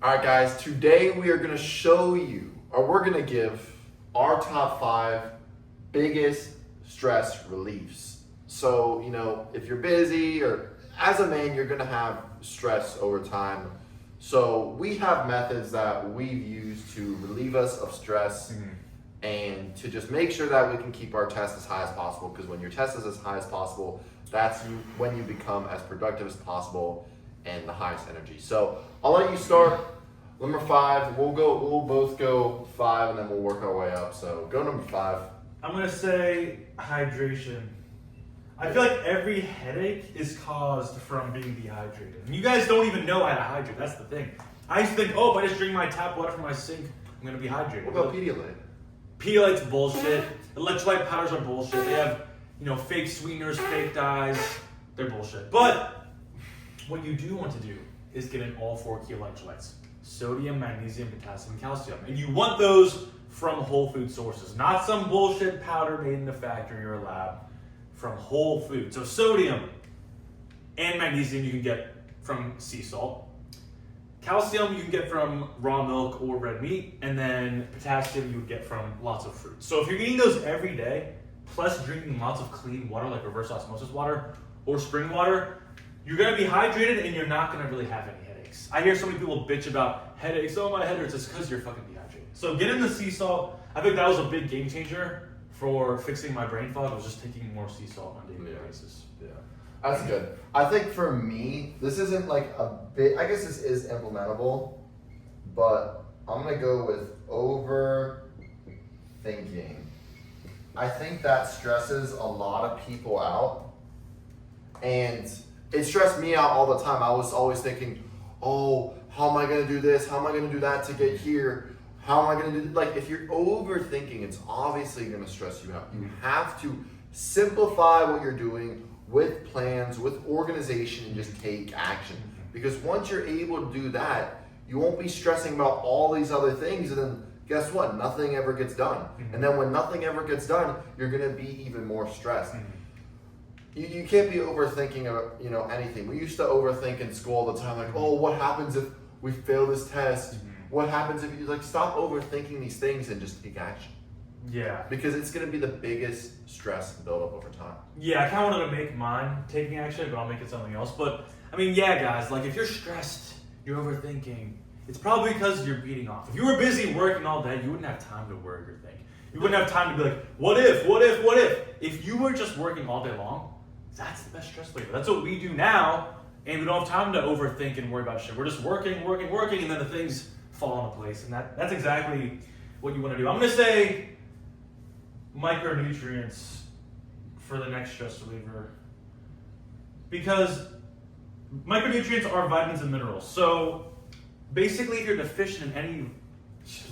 All right, guys, today we are going to show you, or we're going to give our top 5 biggest stress reliefs. So, if you're busy or as a man, you're going to have stress over time. So we have methods that we've used to relieve us of stress and to just make sure that we can keep our test as high as possible, because when your test is as high as possible, that's when you become as productive as possible and the highest energy. So I'll let you start. Number 5, we'll both go 5 and then we'll work our way up. So go number 5. I'm gonna say hydration. I feel like every headache is caused from being dehydrated. And you guys don't even know how to hydrate, that's the thing. I used to think, if I just drink my tap water from my sink, I'm gonna be hydrated. What about Pedialyte? Pedialyte's bullshit. Electrolyte powders are bullshit. They have, fake sweeteners, fake dyes. They're bullshit. But what you do want to do is get in all 4 key electrolytes: sodium, magnesium, potassium, calcium. And you want those from whole food sources, not some bullshit powder made in a factory or a lab. From whole food. So sodium and magnesium you can get from sea salt. Calcium you can get from raw milk or red meat, and then potassium you would get from lots of fruit. So if you're eating those every day, plus drinking lots of clean water like reverse osmosis water or spring water, you're gonna be hydrated and you're not gonna really have any headaches. I hear so many people bitch about headaches. Oh, my head hurts. It's because you're fucking dehydrated. So get in the sea salt. I think that was a big game changer for fixing my brain fog. I was just taking more sea salt on a daily basis. Yeah, that's good. I think for me, this isn't like a bit, I guess this is implementable, but I'm gonna go with overthinking. I think that stresses a lot of people out, and it stressed me out all the time. I was always thinking, how am I gonna do this? How am I gonna do that to get here? How am I going to do, if you're overthinking, it's obviously going to stress you out. You have to simplify what you're doing with plans, with organization, and just take action. Because once you're able to do that, you won't be stressing about all these other things, and then guess what? Nothing ever gets done. And then when nothing ever gets done, you're going to be even more stressed. You can't be overthinking anything. We used to overthink in school all the time, what happens if we fail this test? What happens if you stop overthinking these things and just take action? Yeah. Because it's going to be the biggest stress buildup over time. Yeah, I kind of wanted to make mine taking action, but I'll make it something else. But, guys, if you're stressed, you're overthinking, it's probably because you're beating off. If you were busy working all day, you wouldn't have time to worry or think. You wouldn't have time to be like, what if? If you were just working all day long, that's the best stress reliever. That's what we do now, and we don't have time to overthink and worry about shit. We're just working, and then the things fall into place, and that's exactly what you want to do. I'm going to say micronutrients for the next stress reliever, because micronutrients are vitamins and minerals. So basically, if you're deficient in any, It's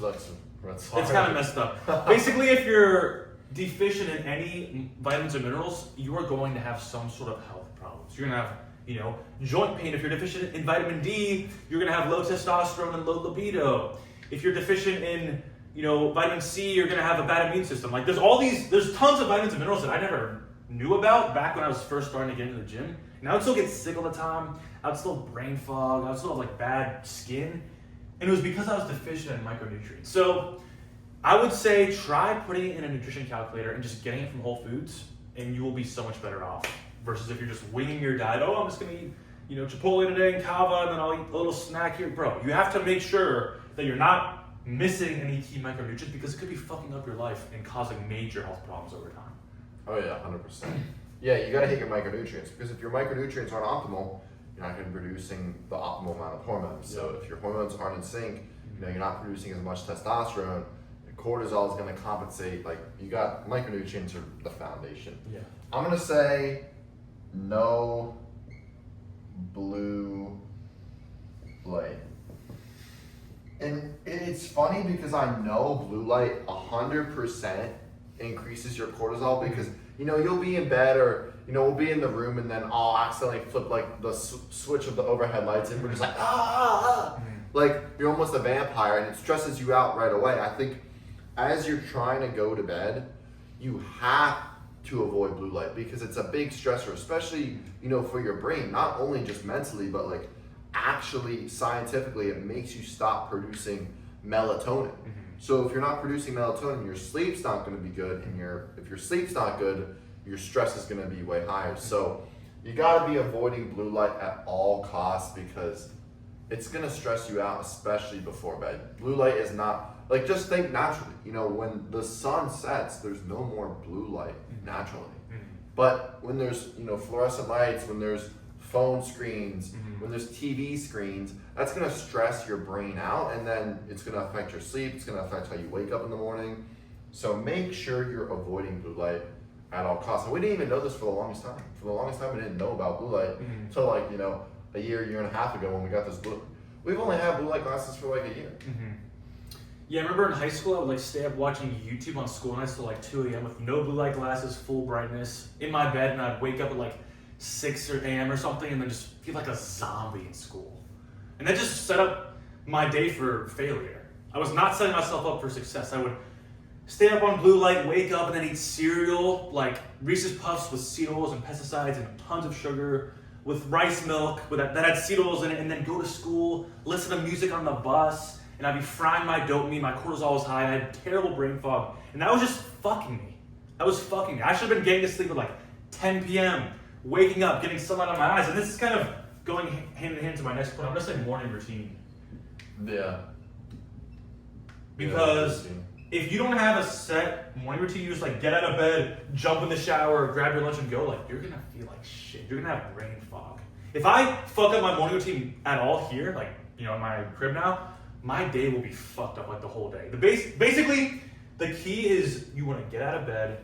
kind of messed up. Basically, if you're deficient in any vitamins or minerals, you are going to have some sort of health problems. You're going to have joint pain. If you're deficient in vitamin D, you're gonna have low testosterone and low libido. If you're deficient in, vitamin C, you're gonna have a bad immune system. There's tons of vitamins and minerals that I never knew about back when I was first starting to get into the gym. And I would still get sick all the time. I would still have brain fog. I would still have bad skin. And it was because I was deficient in micronutrients. So I would say try putting it in a nutrition calculator and just getting it from Whole Foods, and you will be so much better off. Versus if you're just winging your diet, I'm just gonna eat, Chipotle today and kava, and then I'll eat a little snack here. Bro, you have to make sure that you're not missing any key micronutrients, because it could be fucking up your life and causing major health problems over time. Oh yeah, 100%. Yeah, you gotta hit your micronutrients, because if your micronutrients aren't optimal, you're not gonna be producing the optimal amount of hormones. So if your hormones aren't in sync, you're not producing as much testosterone, cortisol is gonna compensate. You got micronutrients are the foundation. Yeah. I'm gonna say no blue light. And it's funny because I know blue light 100% increases your cortisol, because you'll be in bed, or we'll be in the room, and then I'll accidentally flip the switch of the overhead lights, and we're just you're almost a vampire, and it stresses you out right away. I think as you're trying to go to bed, you have to avoid blue light, because it's a big stressor, especially for your brain, not only just mentally, but actually, scientifically, it makes you stop producing melatonin. So if you're not producing melatonin, your sleep's not going to be good, and if your sleep's not good, your stress is going to be way higher. So you got to be avoiding blue light at all costs because it's going to stress you out, especially before bed. Blue light is not, like, just think naturally. You know, when the sun sets, there's no more blue light naturally. But when there's, you know, fluorescent lights, when there's phone screens, when there's TV screens, that's going to stress your brain out, and then it's going to affect your sleep. It's going to affect how you wake up in the morning. So make sure you're avoiding blue light at all costs. And we didn't even know this for the longest time. For the longest time, we didn't know about blue light until, like, you know, a year and a half ago when we got this blue. We've only had blue light glasses for like a year. Yeah, I remember in high school I would like stay up watching YouTube on school nights till like 2 a.m. with no blue light glasses, full brightness, in my bed, and I'd wake up at like 6 a.m. or something and then just feel like a zombie in school. And that just set up my day for failure. I was not setting myself up for success. I would stay up on blue light, wake up, and then eat cereal, like Reese's Puffs with seed oils and pesticides and tons of sugar, with rice milk that had seed oils in it, and then go to school, listen to music on the bus, and I'd be frying my dopamine, my cortisol was high, and I had terrible brain fog. And that was just fucking me. That was fucking me. I should have been getting to sleep at like 10 p.m., waking up, getting sunlight on my eyes. And this is kind of going hand in hand to my next point. I'm going to say morning routine. Yeah. Because if you don't have a set morning routine, you just like get out of bed, jump in the shower, grab your lunch and go, like, you're going to feel like shit. You're going to have brain fog. If I fuck up my morning routine at all here, like, you know, in my crib now, my day will be fucked up like the whole day. Basically, the key is you want to get out of bed,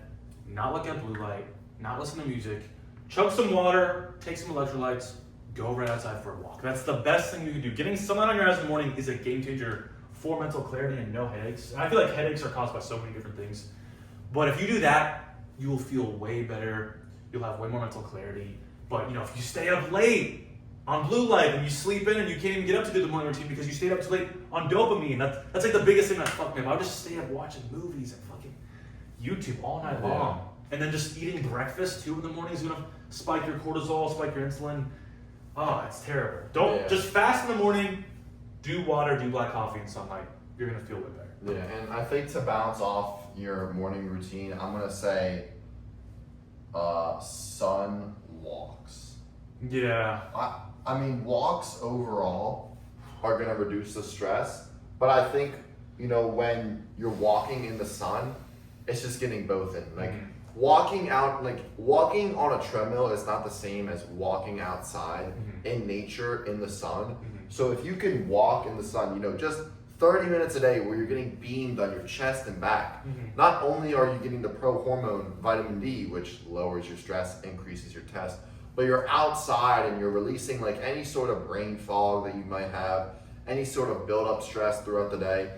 not look at blue light, not listen to music, chug some water, take some electrolytes, go right outside for a walk. That's the best thing you can do. Getting sunlight on your eyes in the morning is a game changer for mental clarity and no headaches. And I feel like headaches are caused by so many different things. But if you do that, you will feel way better. You'll have way more mental clarity. But, you know, if you stay up late on blue light and you sleep in and you can't even get up to do the morning routine because you stayed up too late on dopamine, that's like the biggest thing that fucked me up. I would just stay up watching movies and fucking YouTube all night long. And then just eating breakfast too in the morning is gonna spike your cortisol, spike your insulin. Oh, it's terrible. Just fast in the morning, do water, do black coffee and sunlight. You're gonna feel way better. Yeah, and I think to bounce off your morning routine, I'm gonna say sun walks. Yeah. I mean, walks overall are gonna reduce the stress, but I think, you know, when you're walking in the sun, it's just getting both in. Like, walking on a treadmill is not the same as walking outside in nature in the sun. So if you can walk in the sun, you know, just 30 minutes a day where you're getting beamed on your chest and back, not only are you getting the pro-hormone vitamin D, which lowers your stress, increases your test, but you're outside and you're releasing like any sort of brain fog that you might have, any sort of build-up stress throughout the day.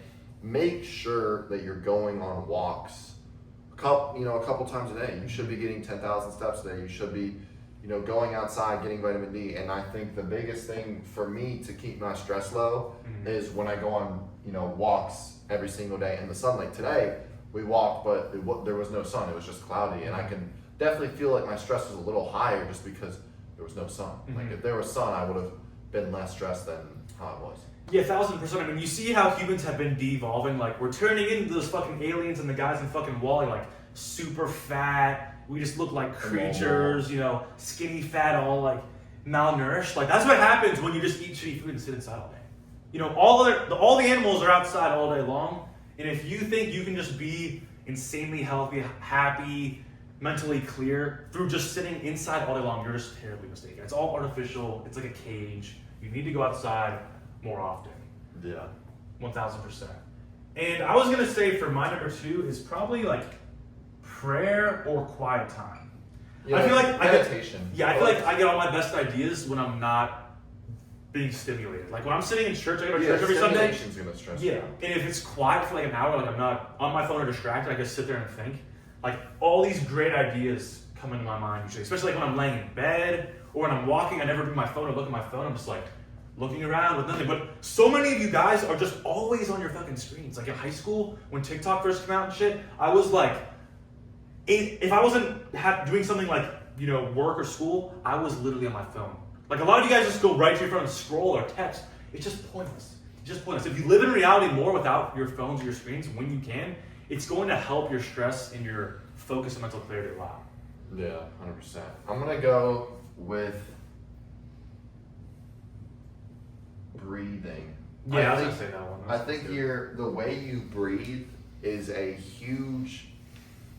Make sure that you're going on walks a couple times a day. You should be getting 10,000 steps a day. You should be, you know, going outside, getting vitamin D. And I think the biggest thing for me to keep my stress low is when I go on, you know, walks every single day in the sunlight. Today we walked, but there was no sun. It was just cloudy, and I can definitely feel like my stress was a little higher just because there was no sun. Like, if there was sun, I would have been less stressed than how it was. Yeah, 1,000%. I mean, you see how humans have been de-evolving. Like, we're turning into those fucking aliens and the guys in fucking Wall-E, like, super fat. We just look like creatures, you know, skinny, fat, all, like, malnourished. Like, that's what happens when you just eat shitty food and sit inside all day. You know, all the animals are outside all day long. And if you think you can just be insanely healthy, happy, mentally clear through just sitting inside all day long, you're just terribly mistaken. It's all artificial. It's like a cage. You need to go outside more often. Yeah. 1,000%. And I was going to say for my number 2 is probably like prayer or quiet time. Yeah, I feel like meditation. I feel like I get all my best ideas when I'm not being stimulated. Like when I'm sitting in church, I go to church every Sunday. Stimulation's gonna stress you out. And if it's quiet for like an hour, like I'm not on my phone or distracted, I just sit there and think. Like all these great ideas come into my mind usually, especially like when I'm laying in bed or when I'm walking. I never bring my phone or look at my phone. I'm just like looking around with nothing. But so many of you guys are just always on your fucking screens. Like in high school, when TikTok first came out and shit, I was like, if I wasn't doing something like, you know, work or school, I was literally on my phone. Like a lot of you guys just go right to your phone and scroll or text. It's just pointless. It's just pointless. If you live in reality more without your phones or your screens when you can, it's going to help your stress and your focus and mental clarity a lot. Yeah, 100%. I'm gonna go with breathing. Yeah, I was gonna say that one. I think the way you breathe is a huge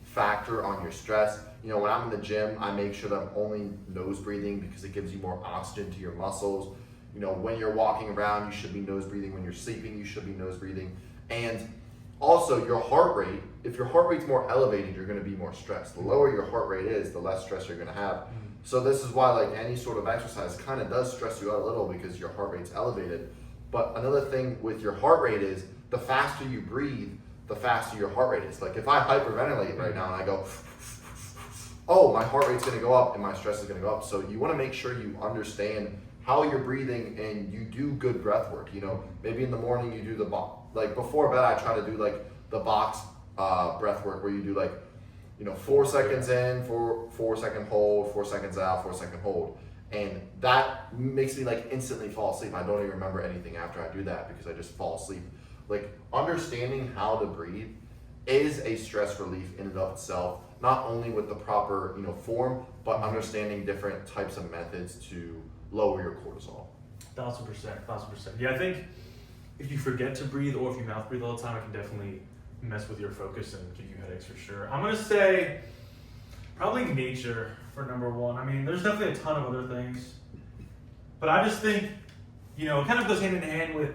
factor on your stress. You know, when I'm in the gym, I make sure that I'm only nose breathing because it gives you more oxygen to your muscles. You know, when you're walking around, you should be nose breathing. When you're sleeping, you should be nose breathing. And also your heart rate, if your heart rate's more elevated, you're gonna be more stressed. The lower your heart rate is, the less stress you're gonna have. So this is why like any sort of exercise kind of does stress you out a little because your heart rate's elevated. But another thing with your heart rate is the faster you breathe, the faster your heart rate is. Like if I hyperventilate right now and I go, oh, my heart rate's gonna go up and my stress is gonna go up. So you wanna make sure you understand how you're breathing and you do good breath work. You know, maybe in the morning you do like before bed I try to do like the box breath work where you do like, you know, 4 seconds in, 4 second hold, 4 seconds out, 4 second hold. And that makes me like instantly fall asleep. I don't even remember anything after I do that because I just fall asleep. Like understanding how to breathe is a stress relief in and of itself, not only with the proper, you know, form, but understanding different types of methods to lower your cortisol. 1000%. Yeah, I think if you forget to breathe or if you mouth breathe all the time, it can definitely mess with your focus and give you headaches for sure. I'm gonna say probably nature for number one. I mean, there's definitely a ton of other things, but I just think, you know, it kind of goes hand in hand with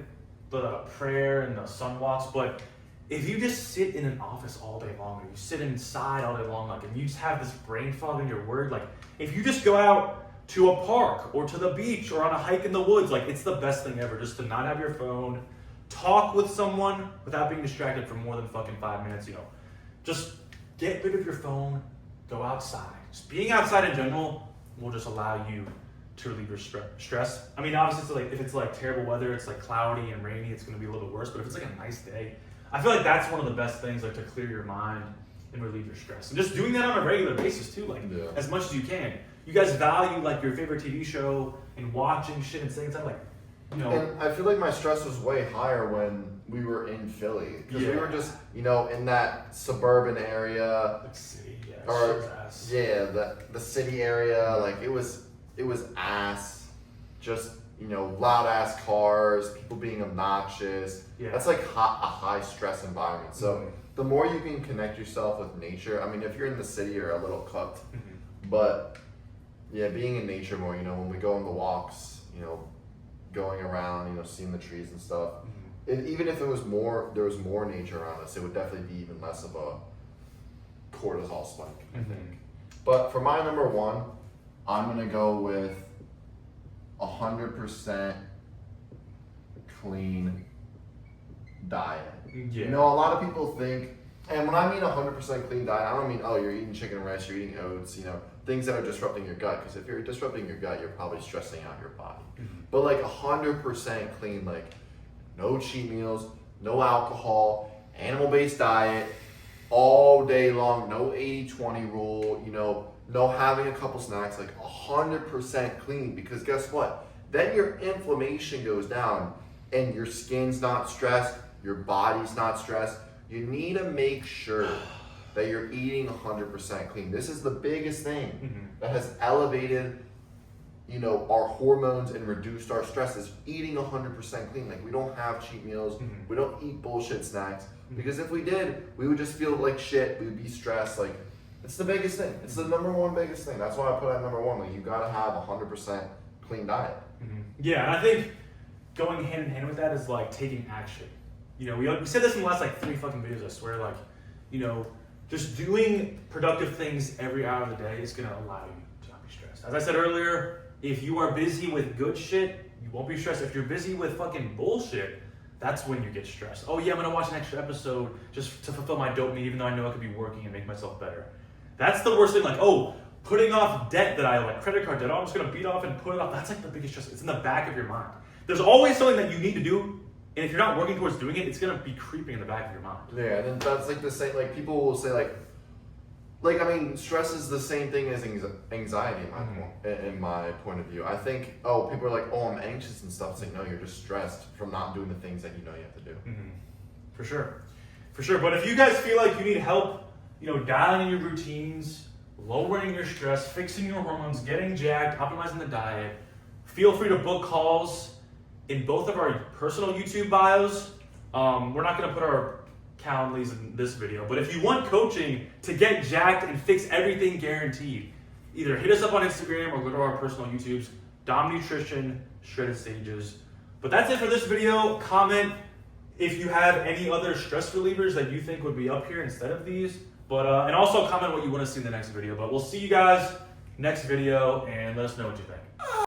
the prayer and the sun walks. But if you just sit in an office all day long, or you sit inside all day long, like, and you just have this brain fog in your word, like, if you just go out to a park or to the beach or on a hike in the woods, like, it's the best thing ever just to not have your phone, talk with someone without being distracted for more than fucking 5 minutes, you know. Just get rid of your phone, go outside. Just being outside in general will just allow you to relieve your stress. I mean, obviously, it's like, if it's like terrible weather, it's like cloudy and rainy, it's gonna be a little bit worse, but if it's like a nice day, I feel like that's one of the best things, like to clear your mind and relieve your stress. And just doing that on a regular basis too, like as much as you can. You guys value like your favorite TV show and watching shit and saying something like, you know. And I feel like my stress was way higher when we were in Philly because we were just, you know, in that suburban area, like city, the city area. Like it was ass, just, you know, loud ass cars, people being obnoxious. Yeah. That's like a high stress environment. So the more you can connect yourself with nature, I mean, if you're in the city, you're a little cooked, but yeah, being in nature more, you know, when we go on the walks, you know, going around, you know, seeing the trees and stuff. Even if there was more nature around us, it would definitely be even less of a cortisol spike, I think. But for my number one, I'm gonna go with 100% clean diet. Yeah. You know, a lot of people think, and when I mean 100% clean diet, I don't mean, oh, you're eating chicken and rice, you're eating oats, you know, things that are disrupting your gut. Because if you're disrupting your gut, you're probably stressing out your body. But like 100% clean, like no cheat meals, no alcohol, animal-based diet, all day long, no 80-20 rule, you know, no having a couple snacks, like 100% clean. Because guess what? Then your inflammation goes down and your skin's not stressed, your body's not stressed. You need to make sure that you're eating 100% clean. This is the biggest thing that has elevated, you know, our hormones and reduced our stress is eating 100% clean. Like we don't have cheat meals, we don't eat bullshit snacks, because if we did, we would just feel like shit, we would be stressed. Like it's the biggest thing. It's the number one biggest thing. That's why I put it at number one. Like you gotta have 100% clean diet. Yeah, and I think going hand in hand with that is like taking action. You know, we said this in the last like 3 fucking videos, I swear, like, you know, just doing productive things every hour of the day is gonna allow you to not be stressed. As I said earlier, if you are busy with good shit, you won't be stressed. If you're busy with fucking bullshit, that's when you get stressed. Oh yeah, I'm gonna watch an extra episode just to fulfill my dopamine, even though I know I could be working and make myself better. That's the worst thing. Like, oh, putting off debt that I like, credit card debt, I'm just gonna beat off and put it off. That's like the biggest stress. It's in the back of your mind. There's always something that you need to do, and if you're not working towards doing it, it's gonna be creeping in the back of your mind. Yeah, and then that's like the same. Like people will say like, Like, I mean, stress is the same thing as anxiety in my point of view. I think, people are like, I'm anxious and stuff. It's like, no, you're just stressed from not doing the things that you know you have to do. For sure. But if you guys feel like you need help, dialing in your routines, lowering your stress, fixing your hormones, getting jacked, optimizing the diet, feel free to book calls in both of our personal YouTube bios. We're not going to put our Calendly's in this video, but if you want coaching to get jacked and fix everything guaranteed, either hit us up on Instagram or go to our personal YouTubes, Dom Nutrition, Shredded Stages. But that's it for this video. Comment if you have any other stress relievers that you think would be up here instead of these. But and also comment what you want to see in the next video. But we'll see you guys next video and let us know what you think.